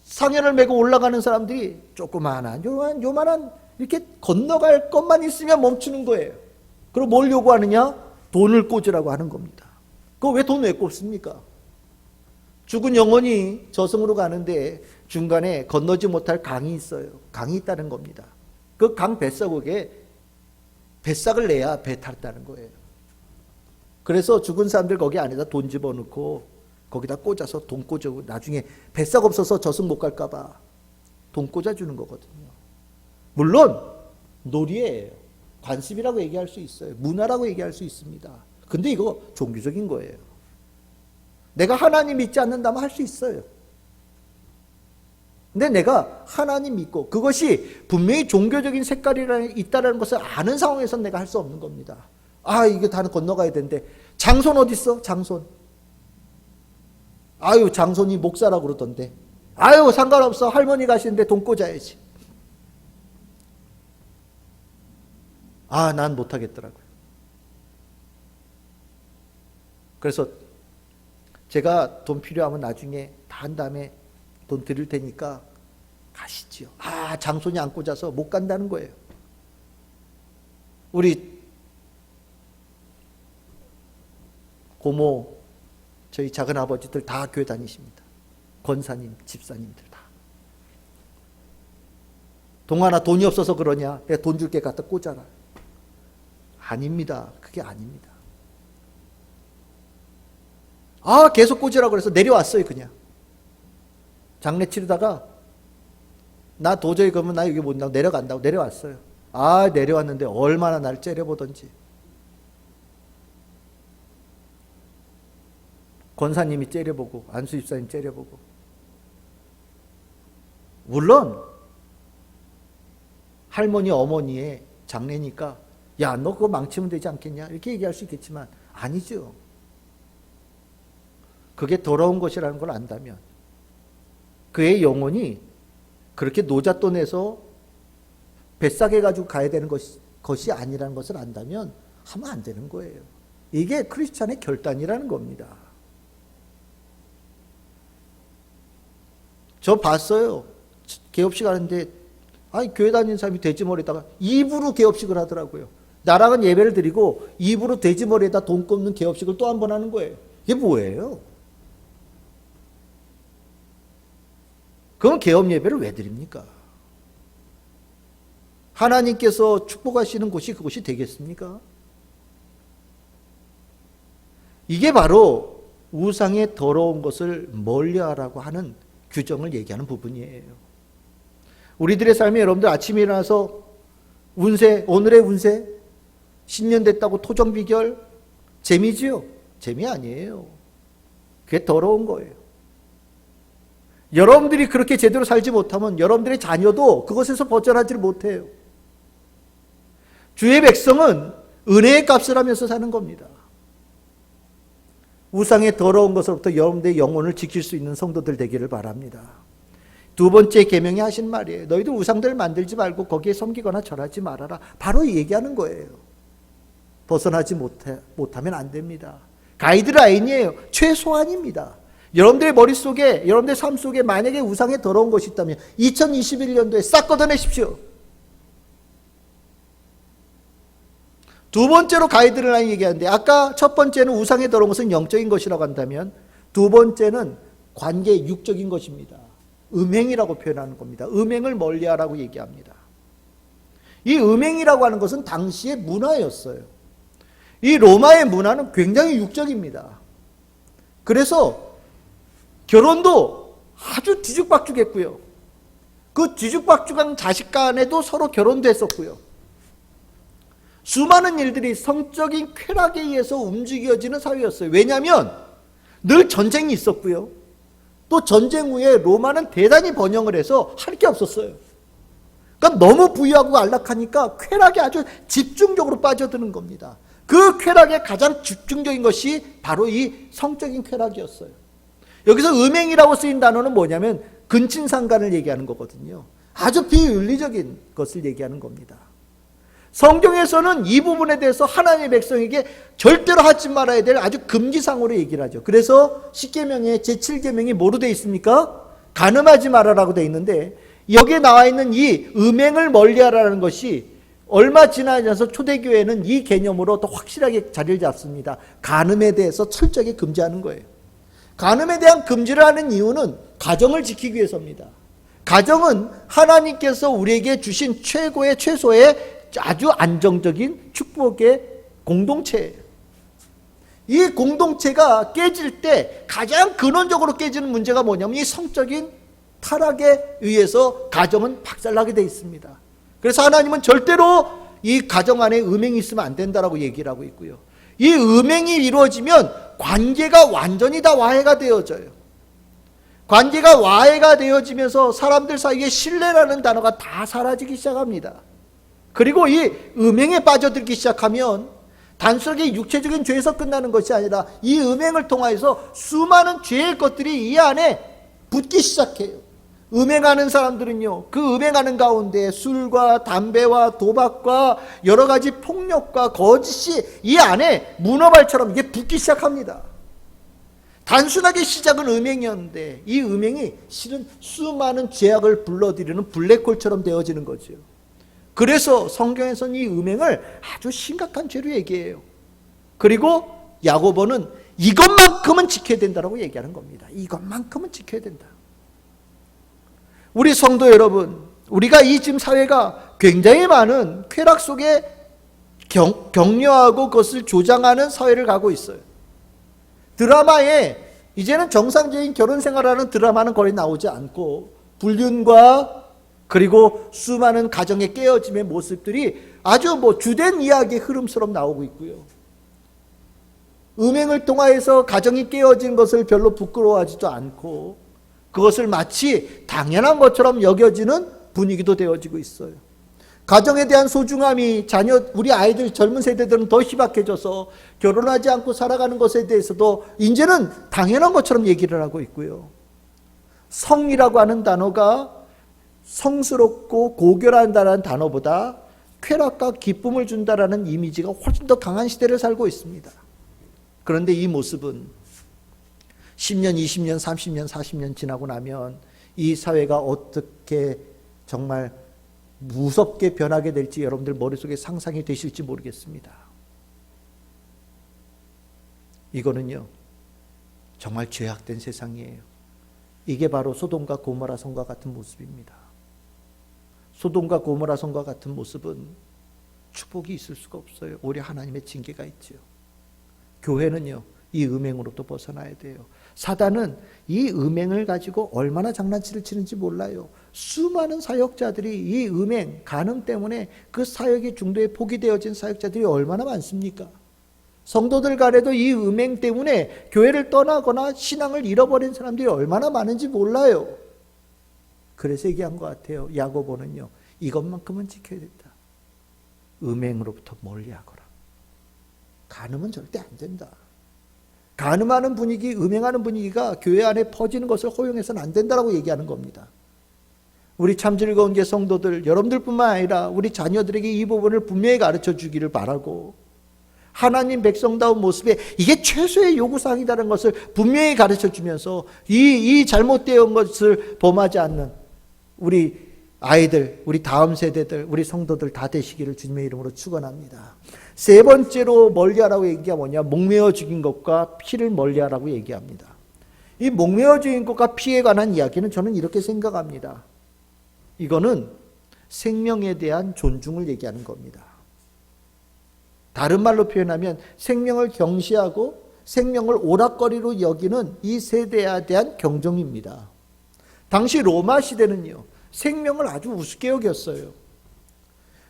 상현을 메고 올라가는 사람들이 조그마한 요만한 이렇게 건너갈 것만 있으면 멈추는 거예요. 그리고 뭘 요구하느냐? 돈을 꽂으라고 하는 겁니다. 그거 왜 돈 왜 꼽습니까? 죽은 영혼이 저승으로 가는데 중간에 건너지 못할 강이 있어요. 강이 있다는 겁니다. 그 강 뱃속에 뱃삭을 내야 배 탔다는 거예요. 그래서 죽은 사람들 거기 안에다 돈 집어넣고 거기다 꽂아서 돈 꽂고 나중에 뱃삭 없어서 저승 못 갈까 봐 돈 꽂아주는 거거든요. 물론 놀이예요. 관습이라고 얘기할 수 있어요. 문화라고 얘기할 수 있습니다. 근데 이거 종교적인 거예요. 내가 하나님 믿지 않는다면 할 수 있어요. 근데 내가 하나님 믿고 그것이 분명히 종교적인 색깔이 있다는 것을 아는 상황에서 내가 할 수 없는 겁니다. 아, 이게 다 건너가야 되는데 장손 어디 있어? 장손. 아유, 장손이 목사라고 그러던데. 아유, 상관없어. 할머니 가시는데 돈 꽂아야지. 아, 난 못하겠더라고요. 그래서 제가 돈 필요하면 나중에 다 한 다음에 돈 드릴 테니까 가시지요. 아, 장손이 안 꽂아서 못 간다는 거예요. 우리 고모, 저희 작은아버지들 다 교회 다니십니다. 권사님, 집사님들 다. 동안아, 돈이 없어서 그러냐? 내가 돈 줄게 갖다 꽂아라. 아닙니다. 그게 아닙니다. 아, 계속 꽂으라고 그래서 내려왔어요, 그냥. 장례 치르다가 나 도저히 그러면 나 여기 못 나고 내려간다고 내려왔어요. 아, 내려왔는데 얼마나 날 째려보던지. 권사님이 째려보고 안수 집사님 째려보고. 물론 할머니 어머니의 장례니까 야, 너 그거 망치면 되지 않겠냐 이렇게 얘기할 수 있겠지만 아니죠. 그게 더러운 것이라는 걸 안다면, 그의 영혼이 그렇게 노잣돈에서 뱃삭해 가지고 가야 되는 것이 아니라는 것을 안다면 하면 안 되는 거예요. 이게 크리스찬의 결단이라는 겁니다. 저 봤어요. 개업식 하는데 아니, 교회 다니는 사람이 돼지머리에다가 입으로 개업식을 하더라고요. 나랑은 예배를 드리고 입으로 돼지머리에다 돈 꼽는 개업식을 또 한 번 하는 거예요. 이게 뭐예요? 그럼 개업 예배를 왜 드립니까? 하나님께서 축복하시는 곳이 그곳이 되겠습니까? 이게 바로 우상의 더러운 것을 멀리하라고 하는 규정을 얘기하는 부분이에요. 우리들의 삶에 여러분들 아침에 일어나서 운세, 오늘의 운세, 신년 됐다고 토정 비결, 재미지요? 재미 아니에요. 그게 더러운 거예요. 여러분들이 그렇게 제대로 살지 못하면 여러분들의 자녀도 그것에서 벗어나지를 못해요. 주의 백성은 은혜의 값을 하면서 사는 겁니다. 우상의 더러운 것으로부터 여러분들의 영혼을 지킬 수 있는 성도들 되기를 바랍니다. 두 번째 계명이 하신 말이에요. 너희들 우상들 만들지 말고 거기에 섬기거나 절하지 말아라. 바로 얘기하는 거예요. 벗어나지 못하면 안 됩니다. 가이드라인이에요. 최소한입니다. 여러분들의 머릿속에, 여러분들의 삶 속에 만약에 우상의 더러운 것이 있다면 2021년도에 싹 걷어내십시오. 두 번째로 가이드라인 얘기하는데, 아까 첫 번째는 우상의 더러운 것은 영적인 것이라고 한다면 두 번째는 관계 육적인 것입니다. 음행이라고 표현하는 겁니다. 음행을 멀리하라고 얘기합니다. 이 음행이라고 하는 것은 당시의 문화였어요. 이 로마의 문화는 굉장히 육적입니다. 그래서 결혼도 아주 뒤죽박죽했고요. 그 뒤죽박죽한 자식 간에도 서로 결혼도 했었고요. 수많은 일들이 성적인 쾌락에 의해서 움직여지는 사회였어요. 왜냐하면 늘 전쟁이 있었고요. 또 전쟁 후에 로마는 대단히 번영을 해서 할 게 없었어요. 그러니까 너무 부유하고 안락하니까 쾌락에 아주 집중적으로 빠져드는 겁니다. 그 쾌락의 가장 집중적인 것이 바로 이 성적인 쾌락이었어요. 여기서 음행이라고 쓰인 단어는 뭐냐면 근친상간을 얘기하는 거거든요. 아주 비윤리적인 것을 얘기하는 겁니다. 성경에서는 이 부분에 대해서 하나님의 백성에게 절대로 하지 말아야 될 아주 금기상으로 얘기를 하죠. 그래서 10계명의 제7계명이 뭐로 되어 있습니까? 간음하지 말아라고 되어 있는데, 여기에 나와 있는 이 음행을 멀리하라는 것이 얼마 지나지 않아서 초대교회는 이 개념으로 더 확실하게 자리를 잡습니다. 간음에 대해서 철저하게 금지하는 거예요. 간음에 대한 금지를 하는 이유는 가정을 지키기 위해서입니다. 가정은 하나님께서 우리에게 주신 최소의 아주 안정적인 축복의 공동체예요. 이 공동체가 깨질 때 가장 근원적으로 깨지는 문제가 뭐냐면 이 성적인 타락에 의해서 가정은 박살나게 되어 있습니다. 그래서 하나님은 절대로 이 가정 안에 음행이 있으면 안 된다라고 얘기를 하고 있고요. 이 음행이 이루어지면 관계가 완전히 다 와해가 되어져요. 관계가 와해가 되어지면서 사람들 사이에 신뢰라는 단어가 다 사라지기 시작합니다. 그리고 이 음행에 빠져들기 시작하면 단순하게 육체적인 죄에서 끝나는 것이 아니라 이 음행을 통해서 수많은 죄의 것들이 이 안에 붙기 시작해요. 음행하는 사람들은요, 그 음행하는 가운데 술과 담배와 도박과 여러 가지 폭력과 거짓이 이 안에 문어발처럼 이게 붙기 시작합니다. 단순하게 시작은 음행이었는데 이 음행이 실은 수많은 죄악을 불러들이는 블랙홀처럼 되어지는 거죠. 그래서 성경에서는 이 음행을 아주 심각한 죄로 얘기해요. 그리고 야고보는 이것만큼은 지켜야 된다고 얘기하는 겁니다. 이것만큼은 지켜야 된다. 우리 성도 여러분, 우리가 이 지금 사회가 굉장히 많은 쾌락 속에 격려하고 그것을 조장하는 사회를 가고 있어요. 드라마에 이제는 정상적인 결혼 생활하는 드라마는 거의 나오지 않고 불륜과 그리고 수많은 가정의 깨어짐의 모습들이 아주 주된 이야기의 흐름처럼 나오고 있고요. 음행을 통하여서 가정이 깨어진 것을 별로 부끄러워하지도 않고 그것을 마치 당연한 것처럼 여겨지는 분위기도 되어지고 있어요. 가정에 대한 소중함이 우리 아이들 젊은 세대들은 더 희박해져서 결혼하지 않고 살아가는 것에 대해서도 이제는 당연한 것처럼 얘기를 하고 있고요. 성이라고 하는 단어가 성스럽고 고결한다는 단어보다 쾌락과 기쁨을 준다라는 이미지가 훨씬 더 강한 시대를 살고 있습니다. 그런데 이 모습은 10년, 20년, 30년, 40년 지나고 나면 이 사회가 어떻게 정말 무섭게 변하게 될지 여러분들 머릿속에 상상이 되실지 모르겠습니다. 이거는요, 정말 죄악된 세상이에요. 이게 바로 소돔과 고모라 성과 같은 모습입니다. 소돔과 고모라 성과 같은 모습은 축복이 있을 수가 없어요. 오히려 하나님의 징계가 있죠. 교회는요, 이 음행으로부터 벗어나야 돼요. 사단은 이 음행을 가지고 얼마나 장난치를 치는지 몰라요. 수많은 사역자들이 이 음행, 간음 때문에 그 사역의 중도에 포기되어진 사역자들이 얼마나 많습니까? 성도들 간에도 이 음행 때문에 교회를 떠나거나 신앙을 잃어버린 사람들이 얼마나 많은지 몰라요. 그래서 얘기한 것 같아요. 야고보는요, 이것만큼은 지켜야 된다. 음행으로부터 멀리하거라. 간음은 절대 안 된다. 간음하는 분위기, 음행하는 분위기가 교회 안에 퍼지는 것을 허용해서는 안 된다라고 얘기하는 겁니다. 우리 참 즐거운 게 성도들, 여러분들뿐만 아니라 우리 자녀들에게 이 부분을 분명히 가르쳐 주기를 바라고, 하나님 백성다운 모습에 이게 최소의 요구사항이라는 것을 분명히 가르쳐 주면서 이 잘못되어 것을 범하지 않는 우리 아이들, 우리 다음 세대들, 우리 성도들 다 되시기를 주님의 이름으로 축원합니다. 세 번째로 멀리하라고 얘기가 뭐냐? 목매어 죽인 것과 피를 멀리하라고 얘기합니다. 이 목매어 죽인 것과 피에 관한 이야기는 저는 이렇게 생각합니다. 이거는 생명에 대한 존중을 얘기하는 겁니다. 다른 말로 표현하면 생명을 경시하고 생명을 오락거리로 여기는 이 세대에 대한 경종입니다. 당시 로마 시대는요, 생명을 아주 우습게 여겼어요.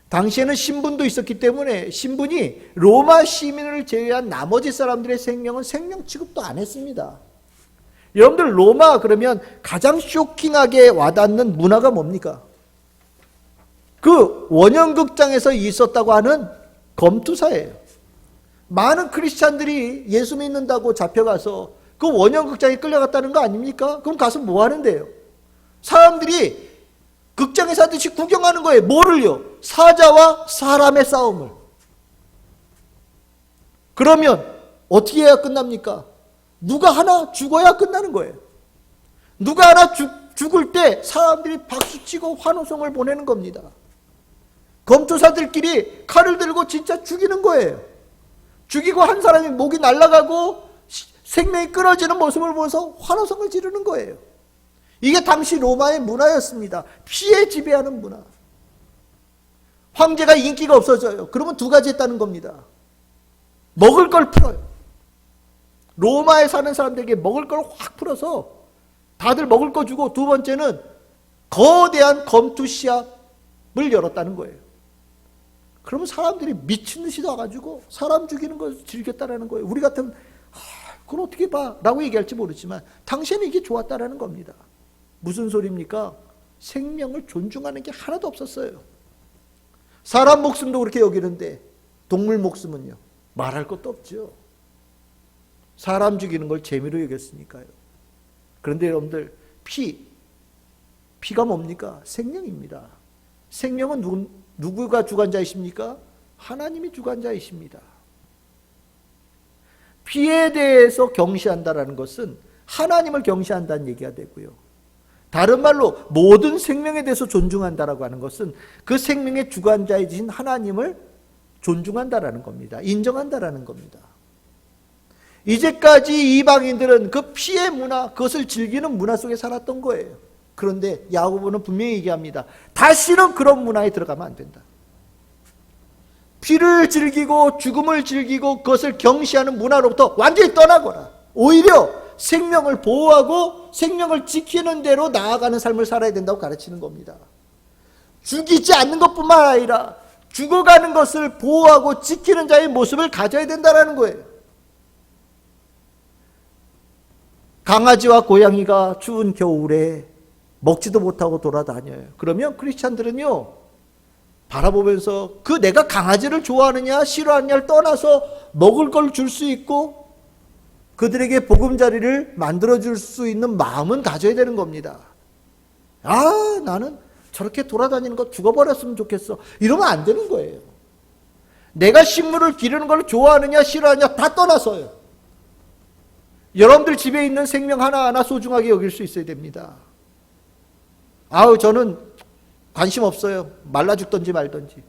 당시에는 신분도 있었기 때문에 신분이 로마 시민을 제외한 나머지 사람들의 생명은 생명 취급도 안 했습니다. 여러분들 로마 그러면 가장 쇼킹하게 와닿는 문화가 뭡니까? 그 원형극장에서 있었다고 하는 검투사예요. 많은 크리스찬들이 예수 믿는다고 잡혀가서 그 원형극장에 끌려갔다는 거 아닙니까? 그럼 가서 뭐 하는데요? 사람들이 극장에서 하듯이 구경하는 거예요. 뭐를요? 사자와 사람의 싸움을. 그러면 어떻게 해야 끝납니까? 누가 하나 죽어야 끝나는 거예요. 누가 하나 죽을 때 사람들이 박수치고 환호성을 보내는 겁니다. 검투사들끼리 칼을 들고 진짜 죽이는 거예요. 죽이고 한 사람이 목이 날아가고 생명이 끊어지는 모습을 보면서 환호성을 지르는 거예요. 이게 당시 로마의 문화였습니다. 피해 지배하는 문화. 황제가 인기가 없어져요. 그러면 두 가지 했다는 겁니다. 먹을 걸 풀어요. 로마에 사는 사람들에게 먹을 걸 확 풀어서 다들 먹을 거 주고, 두 번째는 거대한 검투 시합을 열었다는 거예요. 그러면 사람들이 미친 듯이 와가지고 사람 죽이는 걸 즐겼다라는 거예요. 우리 같으면 그건 어떻게 봐? 라고 얘기할지 모르지만 당시에는 이게 좋았다라는 겁니다. 무슨 소리입니까? 생명을 존중하는 게 하나도 없었어요. 사람 목숨도 그렇게 여기는데 동물 목숨은요? 말할 것도 없죠. 사람 죽이는 걸 재미로 여겼으니까요. 그런데 여러분들, 피가 뭡니까? 생명입니다. 생명은 누구가 주관자이십니까? 하나님이 주관자이십니다. 피에 대해서 경시한다라는 것은 하나님을 경시한다는 얘기가 되고요. 다른 말로 모든 생명에 대해서 존중한다라고 하는 것은 그 생명의 주관자이신 하나님을 존중한다라는 겁니다. 인정한다라는 겁니다. 이제까지 이방인들은 그 피의 문화, 그것을 즐기는 문화 속에 살았던 거예요. 그런데 야고보는 분명히 얘기합니다. 다시는 그런 문화에 들어가면 안 된다. 피를 즐기고 죽음을 즐기고 그것을 경시하는 문화로부터 완전히 떠나거라. 오히려 생명을 보호하고 생명을 지키는 대로 나아가는 삶을 살아야 된다고 가르치는 겁니다. 죽이지 않는 것뿐만 아니라 죽어가는 것을 보호하고 지키는 자의 모습을 가져야 된다는 거예요. 강아지와 고양이가 추운 겨울에 먹지도 못하고 돌아다녀요. 그러면 크리스찬들은요, 바라보면서 그 내가 강아지를 좋아하느냐 싫어하느냐를 떠나서 먹을 걸 줄 수 있고 그들에게 보금자리를 만들어줄 수 있는 마음은 가져야 되는 겁니다. 나는 저렇게 돌아다니는 거 죽어버렸으면 좋겠어. 이러면 안 되는 거예요. 내가 식물을 기르는 걸 좋아하느냐 싫어하느냐 다 떠나서요. 여러분들 집에 있는 생명 하나하나 소중하게 여길 수 있어야 됩니다. 저는 관심 없어요. 말라 죽든지 말든지.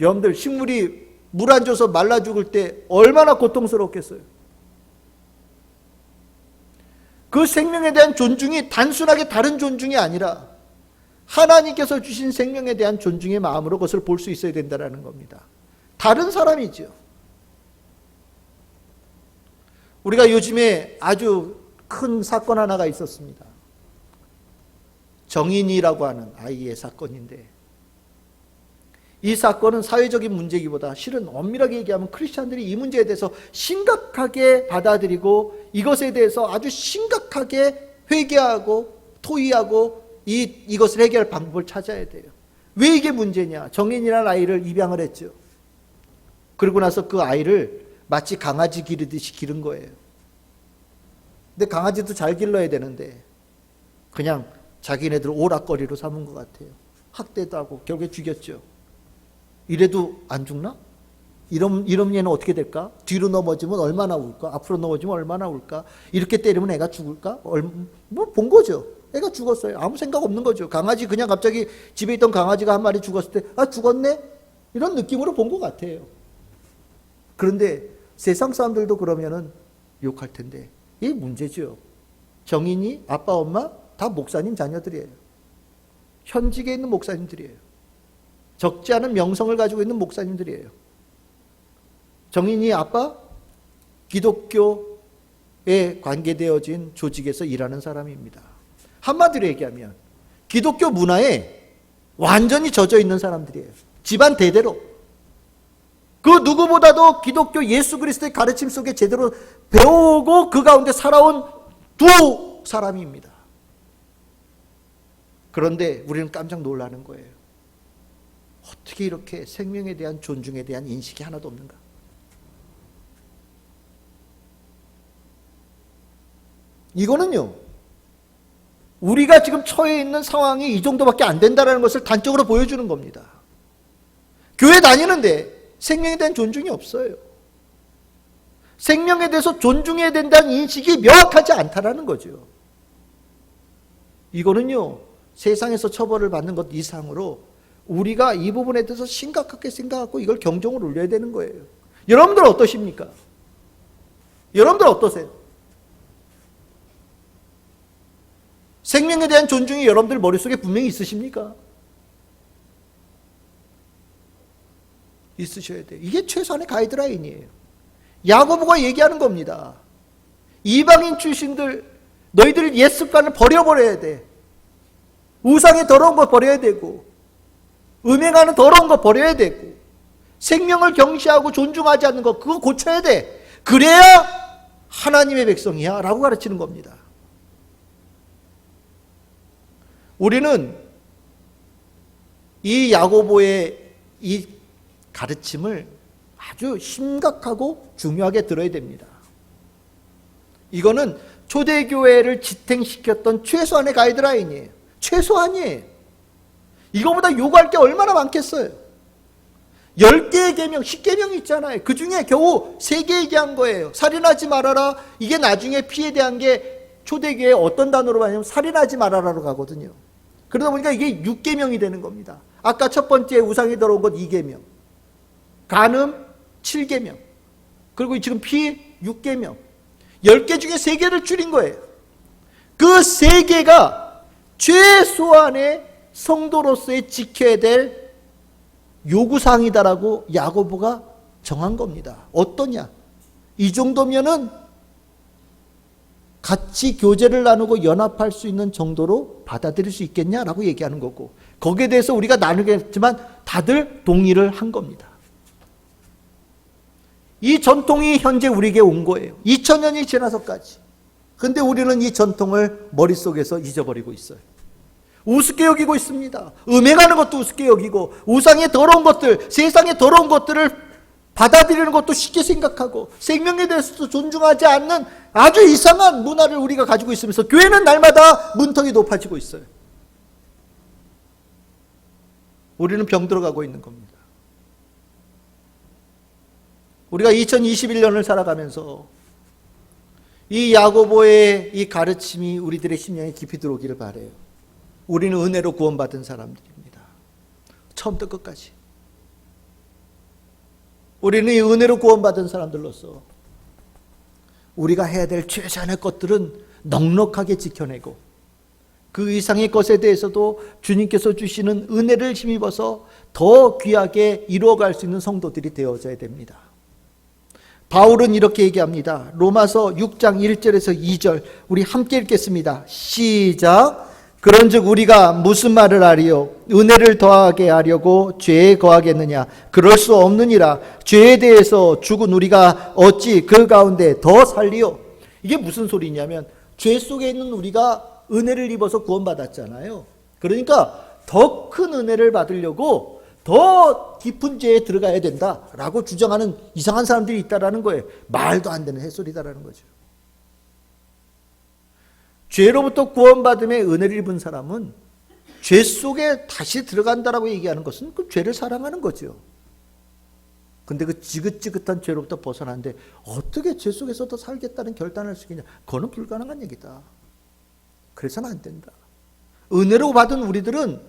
여러분들 식물이 물 안 줘서 말라 죽을 때 얼마나 고통스럽겠어요. 그 생명에 대한 존중이 단순하게 다른 존중이 아니라 하나님께서 주신 생명에 대한 존중의 마음으로 그것을 볼 수 있어야 된다는 겁니다. 다른 사람이죠. 우리가 요즘에 아주 큰 사건 하나가 있었습니다. 정인이라고 하는 아이의 사건인데, 이 사건은 사회적인 문제이기보다 실은 엄밀하게 얘기하면 크리스찬들이 이 문제에 대해서 심각하게 받아들이고 이것에 대해서 아주 심각하게 회개하고 토의하고 이것을 해결할 방법을 찾아야 돼요. 왜 이게 문제냐? 정인이라는 아이를 입양을 했죠. 그러고 나서 그 아이를 마치 강아지 기르듯이 기른 거예요. 근데 강아지도 잘 길러야 되는데 그냥 자기네들 오락거리로 삼은 것 같아요. 학대도 하고 결국에 죽였죠. 이래도 안 죽나? 이런 얘는 어떻게 될까? 뒤로 넘어지면 얼마나 울까? 앞으로 넘어지면 얼마나 울까? 이렇게 때리면 애가 죽을까? 본 거죠. 애가 죽었어요. 아무 생각 없는 거죠. 강아지 그냥 갑자기 집에 있던 강아지가 한 마리 죽었을 때 죽었네? 이런 느낌으로 본 것 같아요. 그런데 세상 사람들도 그러면은 욕할 텐데 이게 문제죠. 정인이 아빠 엄마 다 목사님 자녀들이에요. 현직에 있는 목사님들이에요. 적지 않은 명성을 가지고 있는 목사님들이에요. 정인이 아빠 기독교에 관계되어진 조직에서 일하는 사람입니다. 한마디로 얘기하면 기독교 문화에 완전히 젖어 있는 사람들이에요. 집안 대대로. 그 누구보다도 기독교 예수 그리스도의 가르침 속에 제대로 배우고 그 가운데 살아온 두 사람입니다. 그런데 우리는 깜짝 놀라는 거예요. 어떻게 이렇게 생명에 대한 존중에 대한 인식이 하나도 없는가? 이거는요, 우리가 지금 처해 있는 상황이 이 정도밖에 안 된다는 것을 단적으로 보여주는 겁니다. 교회 다니는데 생명에 대한 존중이 없어요. 생명에 대해서 존중해야 된다는 인식이 명확하지 않다라는 거죠. 이거는요, 세상에서 처벌을 받는 것 이상으로 우리가 이 부분에 대해서 심각하게 생각하고 이걸 경종을 울려야 되는 거예요. 여러분들 어떠십니까? 여러분들 어떠세요? 생명에 대한 존중이 여러분들 머릿속에 분명히 있으십니까? 있으셔야 돼요. 이게 최소한의 가이드라인이에요. 야고보가 얘기하는 겁니다. 이방인 출신들, 너희들 옛 습관을 버려버려야 돼. 우상의 더러운 거 버려야 되고, 음행하는 더러운 거 버려야 되고, 생명을 경시하고 존중하지 않는 거 그거 고쳐야 돼. 그래야 하나님의 백성이야 라고 가르치는 겁니다. 우리는 이 야고보의 이 가르침을 아주 심각하고 중요하게 들어야 됩니다. 이거는 초대교회를 지탱시켰던 최소한의 가이드라인이에요. 최소한이에요. 이거보다 요구할 게 얼마나 많겠어요. 10개의 계명, 10계명이 있잖아요. 그 중에 겨우 3개 얘기한 거예요. 살인하지 말아라. 이게 나중에 피에 대한 게 초대교회에 어떤 단어로 말하냐면 살인하지 말아라로 가거든요. 그러다 보니까 이게 6계명이 되는 겁니다. 아까 첫 번째 우상이 들어온 것 2계명, 간음 7계명, 그리고 지금 피 6계명, 10개 중에 3개를 줄인 거예요. 그 3개가 최소한의 성도로서의 지켜야 될 요구사항이다라고 야고보가 정한 겁니다. 어떠냐? 이 정도면은 같이 교제를 나누고 연합할 수 있는 정도로 받아들일 수 있겠냐라고 얘기하는 거고, 거기에 대해서 우리가 나누겠지만 다들 동의를 한 겁니다. 이 전통이 현재 우리에게 온 거예요. 2000년이 지나서까지. 근데 우리는 이 전통을 머릿속에서 잊어버리고 있어요. 우습게 여기고 있습니다. 음행하는 것도 우습게 여기고, 우상의 더러운 것들, 세상의 더러운 것들을 받아들이는 것도 쉽게 생각하고, 생명에 대해서도 존중하지 않는 아주 이상한 문화를 우리가 가지고 있으면서 교회는 날마다 문턱이 높아지고 있어요. 우리는 병들어가고 있는 겁니다. 우리가 2021년을 살아가면서 이 야고보의 이 가르침이 우리들의 심령에 깊이 들어오기를 바라요. 우리는 은혜로 구원받은 사람들입니다. 처음부터 끝까지. 우리는 이 은혜로 구원받은 사람들로서 우리가 해야 될 최소한의 것들은 넉넉하게 지켜내고, 그 이상의 것에 대해서도 주님께서 주시는 은혜를 힘입어서 더 귀하게 이루어갈 수 있는 성도들이 되어져야 됩니다. 바울은 이렇게 얘기합니다. 로마서 6장 1절에서 2절 우리 함께 읽겠습니다. 시작. 그런즉 우리가 무슨 말을 하리요? 은혜를 더하게 하려고 죄에 거하겠느냐? 그럴 수 없느니라. 죄에 대해서 죽은 우리가 어찌 그 가운데 더 살리요? 이게 무슨 소리냐면, 죄 속에 있는 우리가 은혜를 입어서 구원받았잖아요. 그러니까 더 큰 은혜를 받으려고 더 깊은 죄에 들어가야 된다라고 주장하는 이상한 사람들이 있다라는 거예요. 말도 안 되는 햇소리다라는 거죠. 죄로부터 구원받음의 은혜를 입은 사람은 죄 속에 다시 들어간다라고 얘기하는 것은 그 죄를 사랑하는 거죠. 근데 그 지긋지긋한 죄로부터 벗어나는데 어떻게 죄 속에서 더 살겠다는 결단을 할 수 있겠냐? 그거는 불가능한 얘기다. 그래서는 안 된다. 은혜로 받은 우리들은,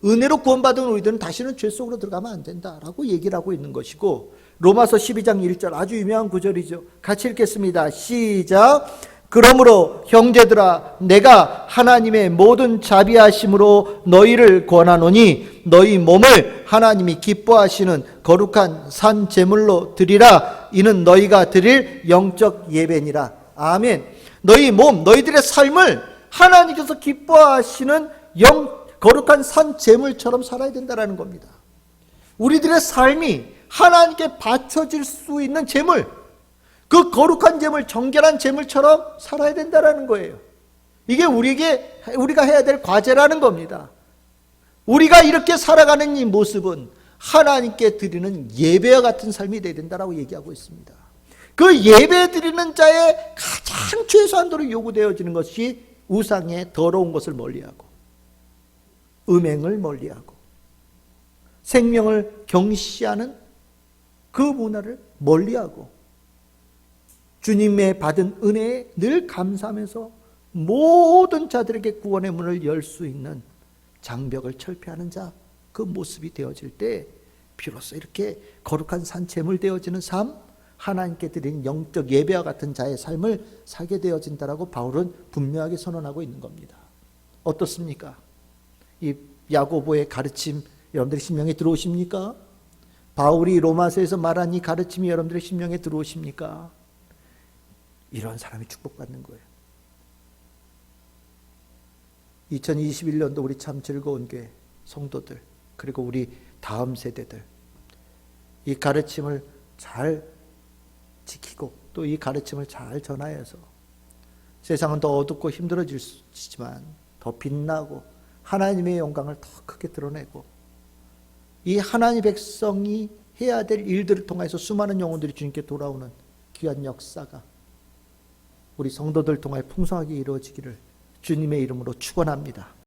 은혜로 구원받은 우리들은 다시는 죄 속으로 들어가면 안 된다라고 얘기를 하고 있는 것이고, 로마서 12장 1절 아주 유명한 구절이죠. 같이 읽겠습니다. 시작. 그러므로 형제들아, 내가 하나님의 모든 자비하심으로 너희를 권하노니 너희 몸을 하나님이 기뻐하시는 거룩한 산 제물로 드리라. 이는 너희가 드릴 영적 예배니라. 아멘. 너희 몸, 너희들의 삶을 하나님께서 기뻐하시는 거룩한 산 제물처럼 살아야 된다는 겁니다. 우리들의 삶이 하나님께 바쳐질 수 있는 제물, 그 거룩한 제물, 정결한 제물처럼 살아야 된다는 거예요. 이게 우리가 해야 될 과제라는 겁니다. 우리가 이렇게 살아가는 이 모습은 하나님께 드리는 예배와 같은 삶이 되어야 된다고 얘기하고 있습니다. 그 예배 드리는 자의 가장 최소한도로 요구되어지는 것이 우상의 더러운 것을 멀리하고, 음행을 멀리하고, 생명을 경시하는 그 문화를 멀리하고, 주님의 받은 은혜에 늘 감사하면서 모든 자들에게 구원의 문을 열 수 있는 장벽을 철폐하는 자, 그 모습이 되어질 때 비로소 이렇게 거룩한 산 제물 되어지는 삶, 하나님께 드리는 영적 예배와 같은 자의 삶을 살게 되어진다라고 바울은 분명하게 선언하고 있는 겁니다. 어떻습니까? 이 야고보의 가르침 여러분들의 심령에 들어오십니까? 바울이 로마서에서 말한 이 가르침이 여러분들의 심령에 들어오십니까? 이런 사람이 축복받는 거예요. 2021년도 우리 참 즐거운 교회 성도들, 그리고 우리 다음 세대들, 이 가르침을 잘 지키고 또 이 가르침을 잘 전하여서 세상은 더 어둡고 힘들어지지만 더 빛나고 하나님의 영광을 더 크게 드러내고 이 하나님 백성이 해야 될 일들을 통해서 수많은 영혼들이 주님께 돌아오는 귀한 역사가 우리 성도들 통해 풍성하게 이루어지기를 주님의 이름으로 축원합니다.